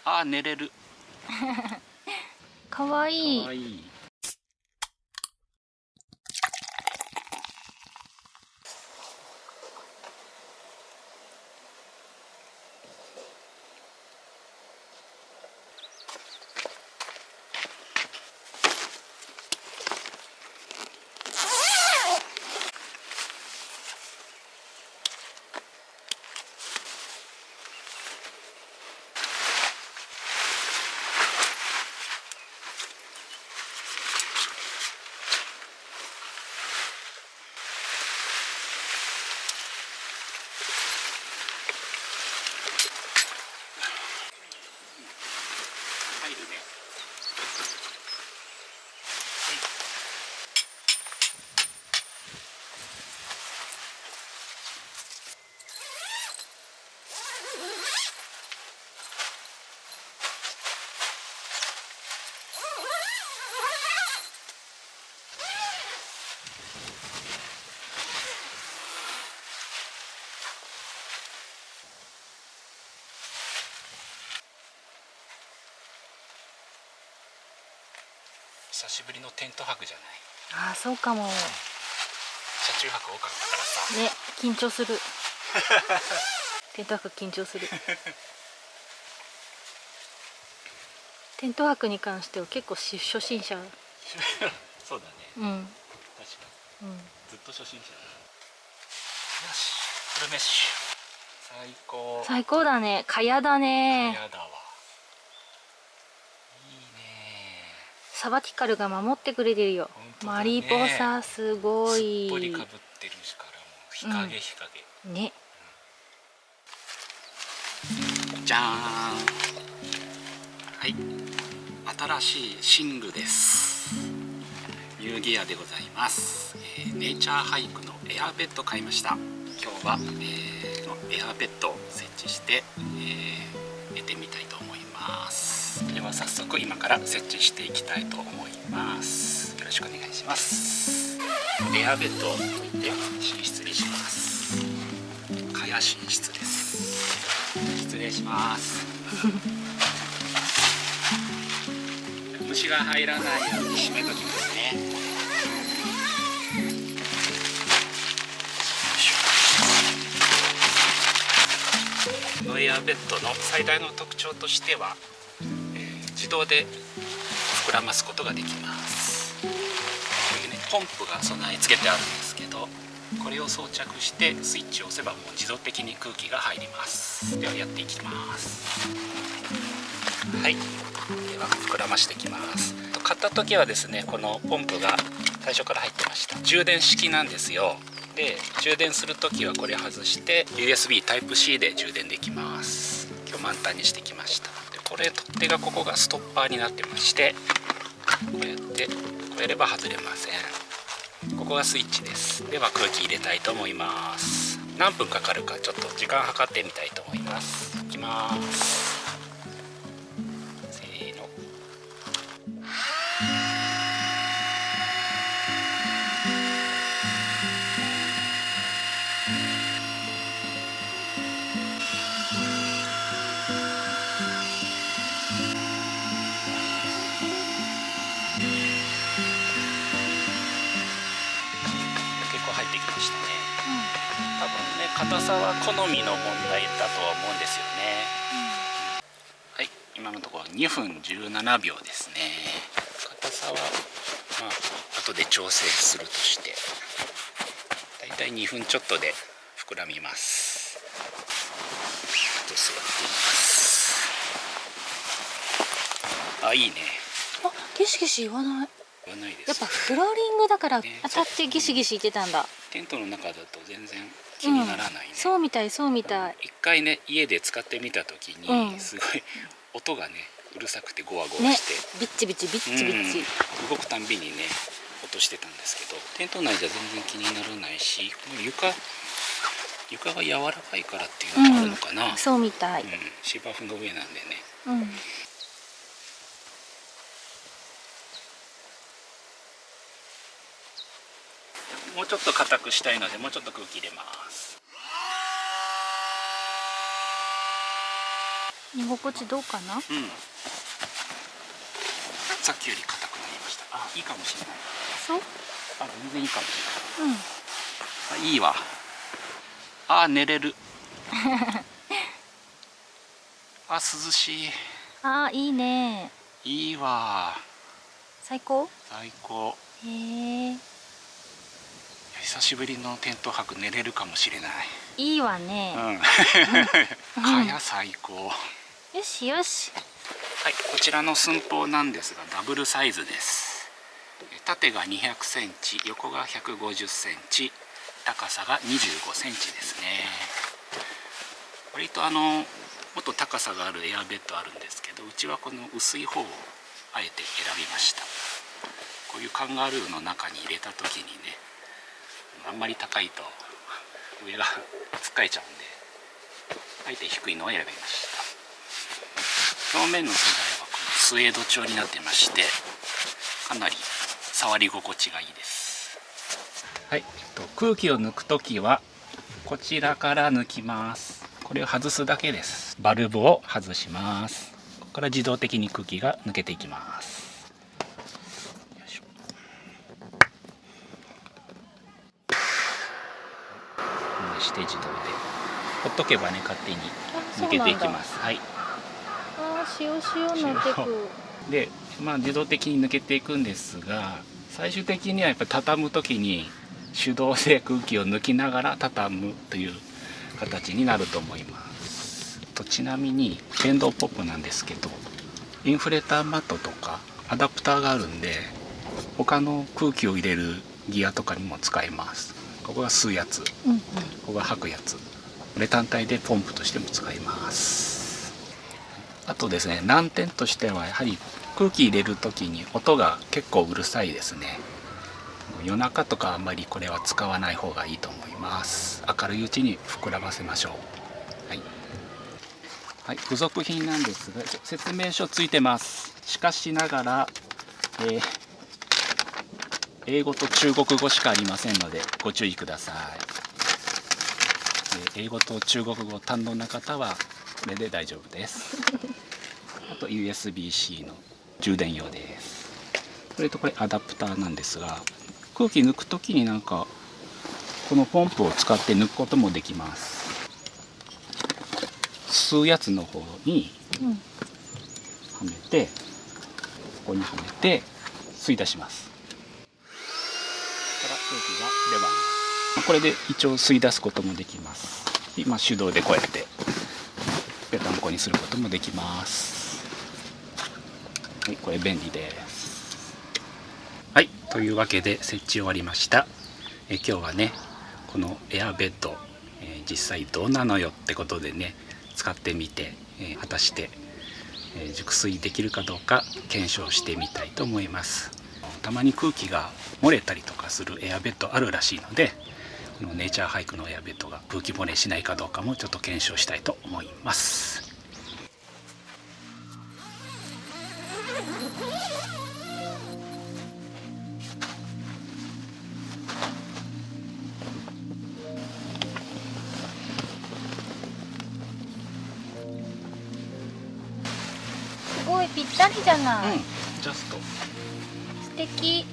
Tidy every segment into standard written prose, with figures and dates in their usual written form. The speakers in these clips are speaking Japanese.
あー、寝れる。かわいい。かわいい。入るね。久しぶりのテント泊じゃない。ああ、そうかも。車中泊多かったからさ。ね、緊張する。テント泊緊張する。テント泊に関しては結構初心者。そうだね。うん。確かうん。に。ずっと初心者だ。よし、フルメッシュ。最高。最高だね。かやだね。やだわ。いいね。サバティカルが守ってくれてるよ。ね、マリポサすごい。すっぽりかぶってるしからもう日陰日陰。ね。じゃーん。はい。新しい寝具です。ニューギアでございます。ネイチャーハイクのエアベッド買いました。今日は、エアベッドを設置して、寝てみたいと思います。では早速今から設置していきたいと思います。よろしくお願いします。エアベッドを置いて寝室にします。かや寝室です。失礼します。虫が入らないように閉めときますね。このエアベッドの最大の特徴としては、自動で膨らますことができます。こういうね、ポンプが備え付けてあるんですけど、これを装着してスイッチを押せばもう自動的に空気が入ります。ではやっていきます。はい、では膨らましていきます。買った時はですね、このポンプが最初から入ってました。充電式なんですよ。で、充電する時はこれ外して USB Type-C で充電できます。今日満タンにしてきました。で、これ取っ手がここがストッパーになってまして、こうやってこうやれば外れません。ここがスイッチです。では空気入れたいと思います。何分かかるかちょっと時間計ってみたいと思います。いきます。せーの。結構入ってきましたね。多分ね、硬さは好みの問題だとは思うんですよね。はい、今のところ2分17秒ですね。硬さはまあ後で調整するとしてだいたい2分ちょっとで膨らみます。あと座っています。あ、いいね。あ、ギシギシ言わない。言わないです。やっぱフローリングだからね、当たってギシギシ言ってたんだ。テントの中だと全然気にならないね。そうみたい、そうみたい。一回ね、家で使ってみた時に、すごい音がねうるさくてゴワゴワして、ビッチビチビッチビッチ、動くたんびにね音してたんですけど、テント内じゃ全然気にならないし、この床が柔らかいからっていうのもあるのかな。そうみたい。芝生の上なんでね。もうちょっと硬くしたいので、もうちょっと空気入れます。寝心地どうかな？うん、さっきより硬くなりました。あ、いいかもしれない。そう？あ、全然いいかもしれうん。ない。あ、いいわ。あ、寝れる。あ、涼しい。あー、いいね。いいわ。最高？最高。へえ。久しぶりのテント泊寝れるかもしれない。いいわね。うん。かや最高。よしよし。はい、こちらの寸法なんですがダブルサイズです。縦が200センチ、横が150センチ、高さが25センチですね。割ともっと高さがあるエアベッドあるんですけど、うちはこの薄い方をあえて選びました。こういうカンガルーの中に入れた時にね、あんまり高いと上がつっかえちゃうんで、あえて低いのを選びました。表面の素材はこのスウェード調になってまして、かなり触り心地がいいです。はい、空気を抜くときはこちらから抜きます。これを外すだけです。バルブを外します。ここから自動的に空気が抜けていきます。よいしょ。こんなして自動でほっとけばね、勝手に抜けていきます。はい。あー、塩塩なってく。で、自動的に抜けていくんですが、最終的にはやっぱり畳む時に手動で空気を抜きながら畳むという形になると思います。ちなみに電動ポップなんですけど、インフレーターマットとかアダプターがあるんで、他の空気を入れるギアとかにも使えます。ここが吸うやつ、ここが吐くやつ、これ単体でポンプとしても使えます。あとですね、難点としてはやはり空気入れる時に音が結構うるさいですね。夜中とかあんまりこれは使わない方がいいと思います。明るいうちに膨らませましょう。はい、はい、付属品なんですが説明書ついてます。しかしながら、英語と中国語しかありませんのでご注意ください。英語と中国語堪能な方はこれで大丈夫です。あと USB-C の充電用です。これアダプターなんですが、空気抜くときにこのポンプを使って抜くこともできます。吸うやつの方にはめて、ここにはめて吸い出します。から空気が出ます。これで一応吸い出すこともできます。今手動でこうやってぺたんこにすることもできます。はい、これ便利です。はい、というわけで設置終わりました。今日はね、このエアベッド、実際どうなのよってことでね、使ってみて、果たして、熟睡できるかどうか検証してみたいと思います。たまに空気が漏れたりとかするエアベッドあるらしいので、このネイチャーハイクのエアベッドが空気漏れしないかどうかもちょっと検証したいと思います。すごいぴったりじゃない。ジャスト。素敵。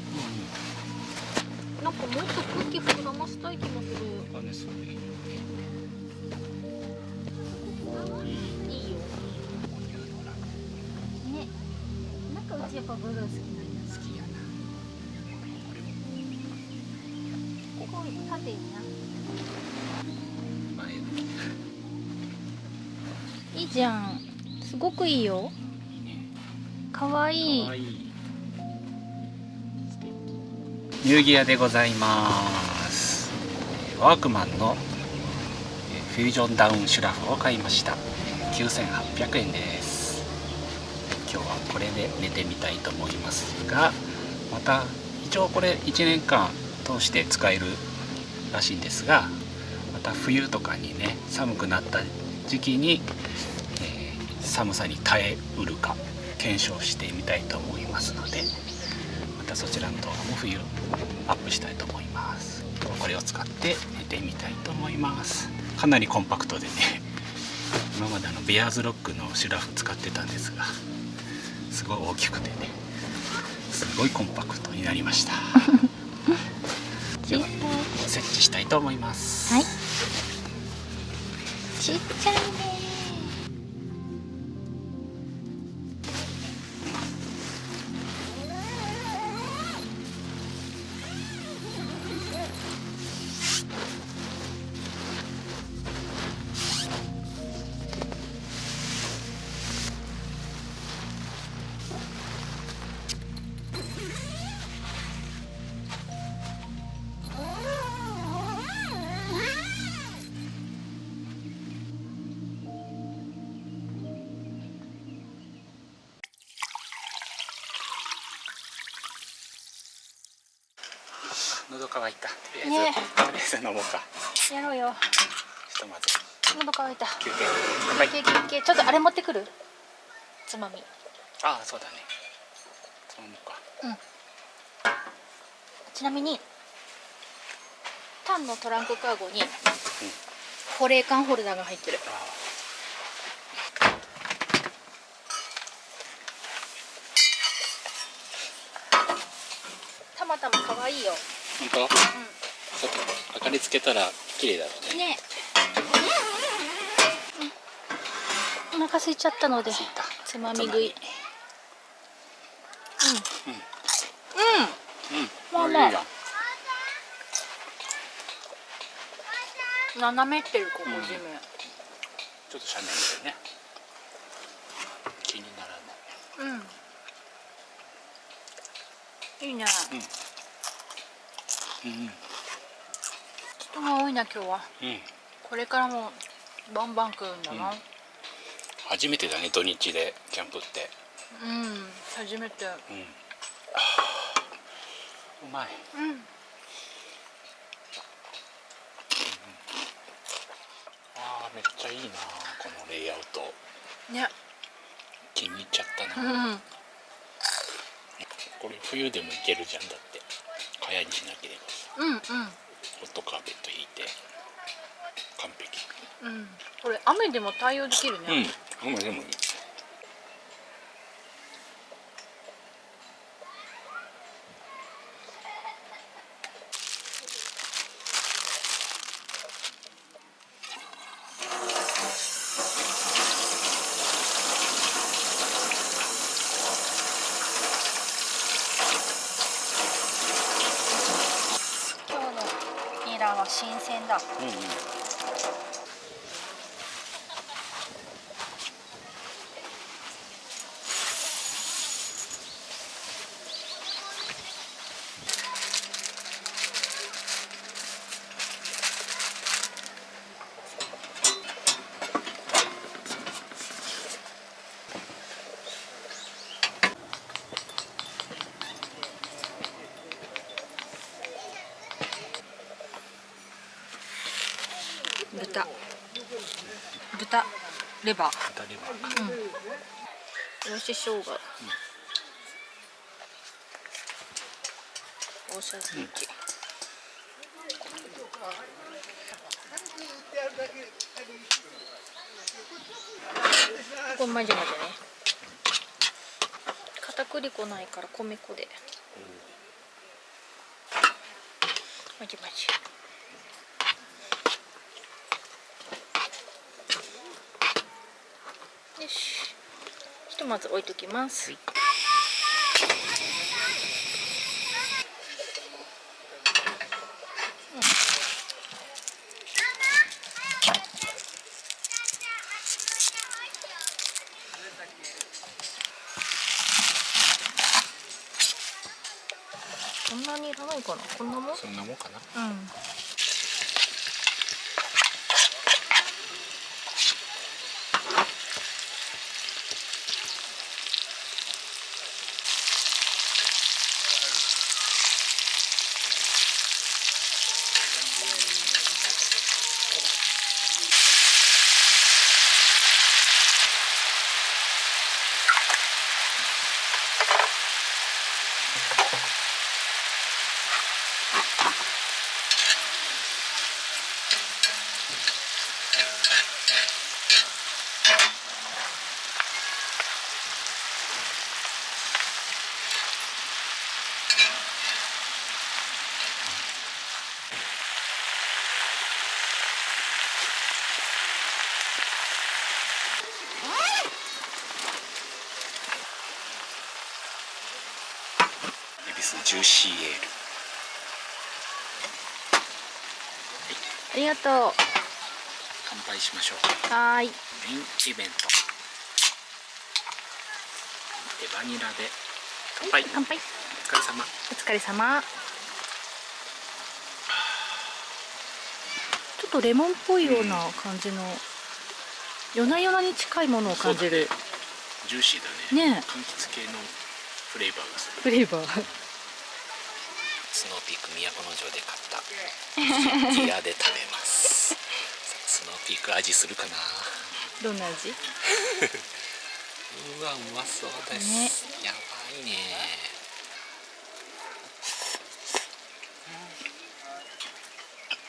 なんかもっと空気膨らましたい気もする。いいよ。ね。なんかうちやっぱブルー好きなんや。好きやな。こう縦にな。いいじゃん。すごくいいよ。かわいい。ニューギアでございます。ワークマンのフュージョンダウンシュラフを買いました。9800円です。今日はこれで寝てみたいと思いますが、また一応これ1年間通して使えるらしいんですが、また冬とかにね、寒くなった時期に、寒さに耐えうるか検証してみたいと思いますので、またそちらの動画も冬アップしたいと思います。これを使って寝てみたいと思います。かなりコンパクトでね、今までベアーズロックのシュラフ使ってたんですが、すごい大きくてね、すごいコンパクトになりました。では設置したいと思います。はい。ちっちゃいね。喉乾いた。とりあえず、ねとりあえず飲もうか。やろうよ。ひとまず喉乾いた。休憩。はい。休憩。ちょっとあれ持ってくる？つまみ。ああ、そうだね。飲もうか。うん。ちなみにタンのトランクカーゴに保冷缶ホルダーが入ってる。たまたま可愛いよ。本当？うん。ちょっと明かりつけたら綺麗だろうね。ね。お腹空いちゃったのでつまみ食い。まあまあ。斜めってるここ地面。ちょっと斜面でね。気にならない。いいね。人が多いな今日は。これからもバンバン来るんだな。初めてだね、土日でキャンプって。初めて。うまい。めっちゃいいなこのレイアウト。ね。気に入っちゃったな。これ冬でもいけるじゃん。だって蚊帳にしなければさ。ホットカーペット引いて完璧。これ雨でも対応できるね。雨でもいい。今日のニラは新鮮だ。豚レバー。おろし生姜。大さじ1。これ混ぜね。片栗粉ないから米粉で。混ぜ。よし。ひとまず置いときます。こんなにいらないかな。こんなもん？そんなもんかな。スジューシーエール。ありがとう。乾杯しましょう。はーい。メインイベントでバニラで乾杯。乾杯。お疲れ様。お疲れ様。ちょっとレモンっぽいような感じの、夜な夜なに近いものを感じる。そうだね、ジューシーだね。ねえ、柑橘系のフレーバーがする。フレーバー。スノーピーク都城で買ったティアで食べます。スノーピーク味するかな。どんな味？うわ、うまそうです、ね、やばいね。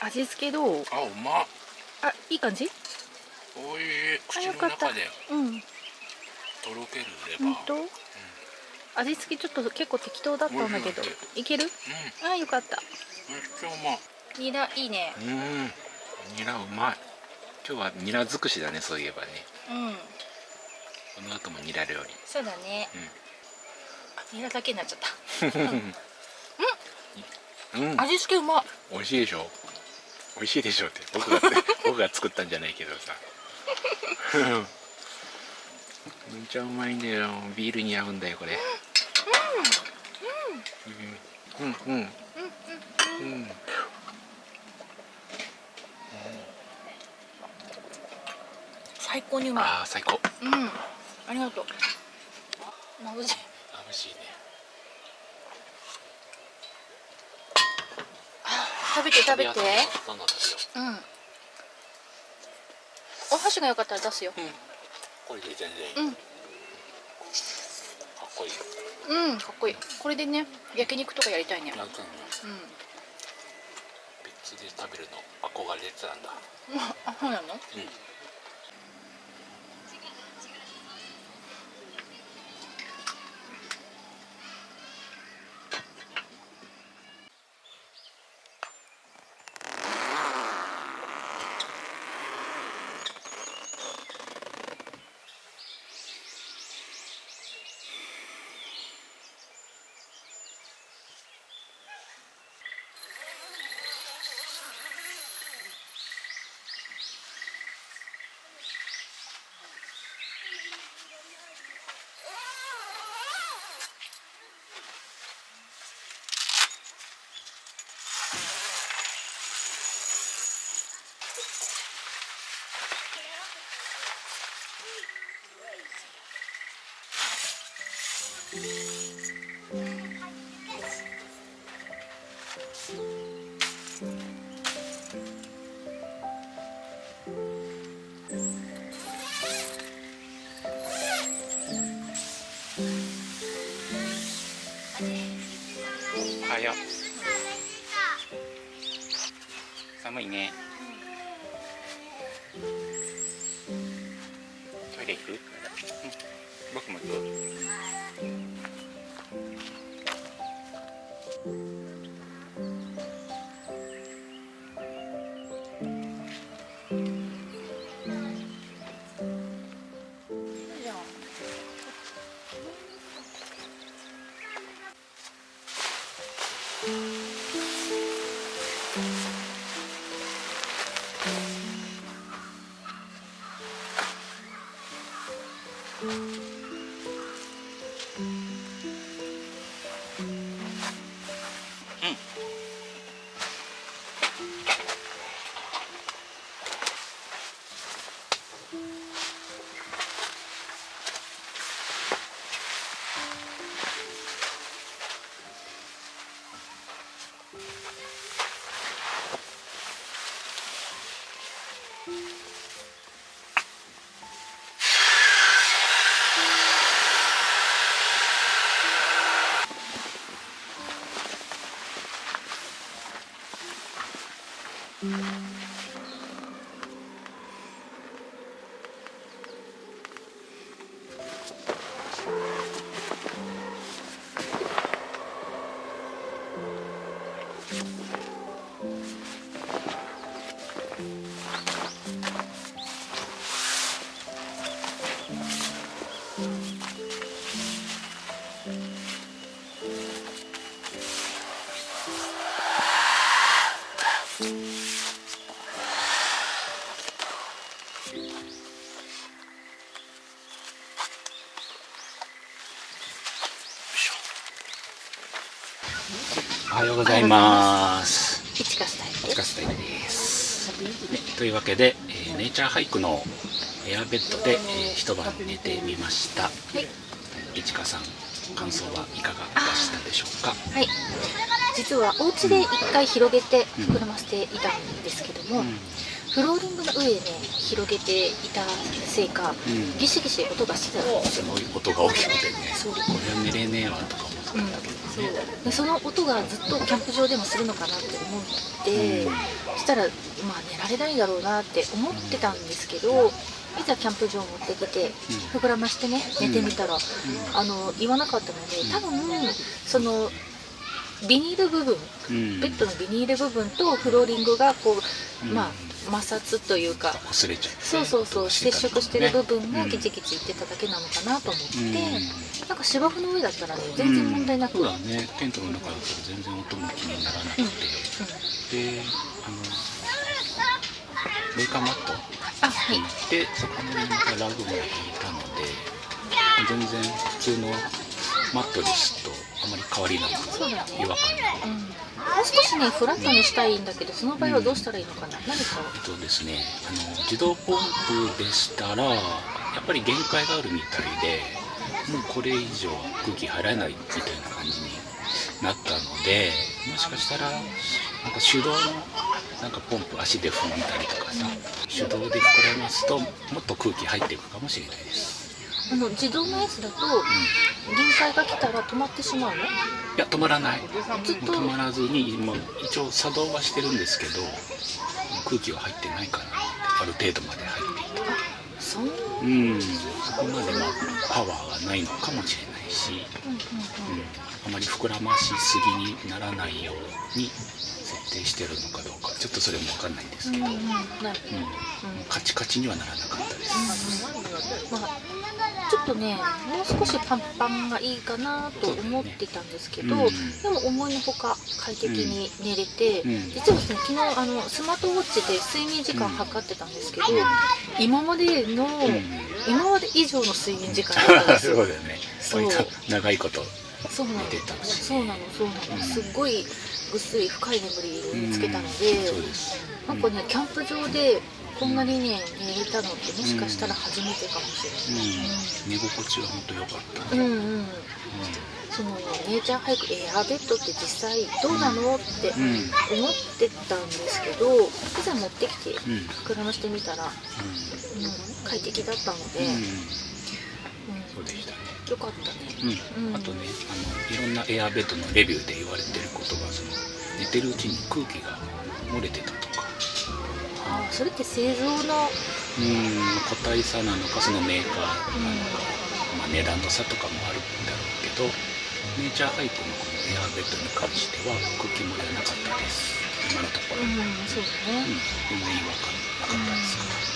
味付けどう？あ、うまっ。あ、いい感じ？おいしい。口のよかった。中でうん。とろけるレバー。本当？味付けちょっと結構適当だったんだけど、いける？あ、よかった。めっちゃうまい。ニラいいね。ニラうまい。今日はニラ尽くしだね、そういえばね。うん。この後もニラ料理。そうだね。あ、ニラだけになっちゃった。味付けうまい。美味しいでしょ。美味しいでしょって僕が作ったんじゃないけどさ。めっちゃうまいんだよ。ビールに合うんだよこれ。最高にうまい。ああ、最高。ありがとう。まぶしい。眩しいね。食べて食べて。どんどん食べよお箸がよかったら出すよ。これで全然いい。かっこいい。かっこいい。これでね、焼肉とかやりたいね。別で食べるの憧れてたんだ。あ、そうなの？おはよう。寒いね。トイレ行く？僕も行く。はようございます。いちかスタイルいちかスタイルです。というわけで、ネイチャーハイクのエアベッドで、一晩寝てみました。はい。いちかさん、感想はいかがでしたでしょうか。はい。実はお家で一回広げて膨らませていたんですけども、フローリングの上でね広げていたせいか、ギシギシ音がしてたんですよ。すごい音が大きくてね。そう。これは寝れねえわとか思ったんだけどね。そうでその音がずっとキャンプ場でもするのかなって思って、そしたらまあ寝られないだろうなって思ってたんですけど、いざキャンプ場持ってきて膨らましてね寝てみたら、言わなかったので、多分そのビニール部分、ベッドのビニール部分とフローリングがこう、まあ摩擦というか、擦れちゃって、そう接触してる部分がギチギチいってただけなのかなと思って、なんか芝生の上だったらね全然問題なく、そうだね、テントの中だと全然音も気にならなくて、で冷感マット引いて、そこにまたラグも引いたので、全然普通のマットレスとあまり変わりなく違和感なく、もう少しねフラットにしたいんだけど、その場合はどうしたらいいのかな。何かですね、自動ポンプでしたらやっぱり限界があるみたいで、もうこれ以上空気入らないみたいな感じになったので、もしかしたらなんか手動のなんかポンプ足で踏んだりとかさ、手動で膨らますともっと空気入っていくかもしれないです。自動のやつだと限界が来たら止まってしまうの？いや、止まらない。ずっと止まらずに、もう一応作動はしてるんですけど、空気は入ってないかなって、ある程度まで入っていて、そこまでパワーがないのかもしれないし、あまり膨らましすぎにならないように設定してるのかどうかちょっとそれも分かんないんですけど、カチカチにはならなかったです。まあちょっとねもう少しパンパンがいいかなと思っていたんですけど、でも思いのほか快適に寝れて、実はですね昨日スマートウォッチで睡眠時間測ってたんですけど、今まで以上の睡眠時間だったんですよ。そうだよね。割と長いこと寝てたし、そうなの、すっごいぐっすり深い眠りにつけたので、なんかねキャンプ場でこんなにね寝れたのってもしかしたら初めてかもしれない。寝心地は本当良かった。そのネイチャーハイクエアベッドって実際どうなのって思ってたんですけど、いざ持ってきて膨らましてみたら、快適だったので、そうでしたね。よかったね。あとね、いろんなエアベッドのレビューで言われてることが、寝てるうちに空気が漏れてたとか。それって製造の個体差なのか、そのメーカーなのか、値段の差とかもあるんだろうけど、ネイチャーハイクのこのエアベッドに関しては空気漏れはなかったです、今のところ。そうだね。全然違和感なかったですから。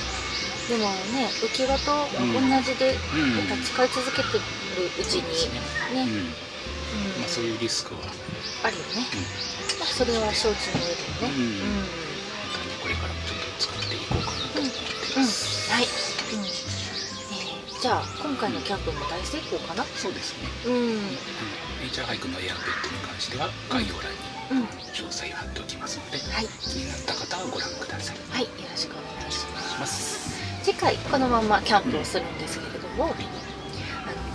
でもね、浮き輪と同じで、やっぱ使い続けてるうちにね、そういうリスクはあるよね。それは承知の上でね。これからもちょっと使っていこうかなと思ってます。はい。じゃあ今回のキャンプも大成功かな。そうですね。ネイチャーハイクのエアベッドに関しては概要欄に詳細貼っておきますので、気になった方はご覧ください。はい、よろしくお願いします。ます。次回このままキャンプをするんですけれども、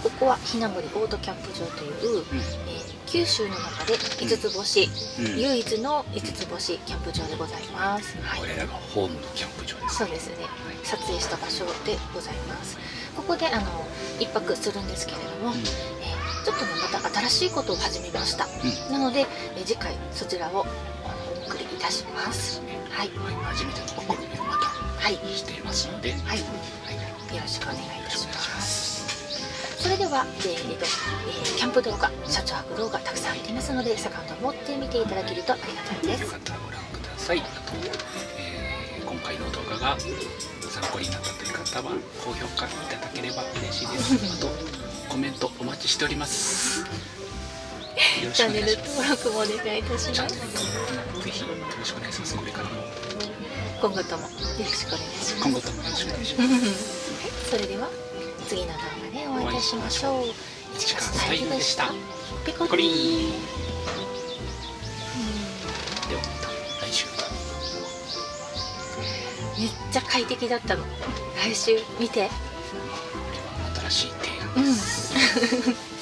ここはひなもりオートキャンプ場という、九州の中で5つ星、唯一の5つ星キャンプ場でございます。これらがホームのキャンプ場です。そうですね。撮影した場所でございます。ここで1泊するんですけれども、ちょっとねまた新しいことを始めました。なので次回そちらをお送りいたします。はい。初めての試みをまたしていますので、よろしくお願いいたします。それでは、キャンプ動画、車中泊動画たくさんありますので、セカンド持ってみていただけるとありがたいです。よかったらご覧ください。あと、今回の動画が参考になったという方は高評価いただければ嬉しいです。あとコメントお待ちしております。チャンネル登録もお願いいたします。ぜひよろしくお願いします。これからも今後ともよろしくお願いします。今後ともよろしくお願いします。それでは次の動画でお会いいたしましょう。いちかスタイルでした。ペコリー。ちゃ快適だったの。来週見て。新しい提案です。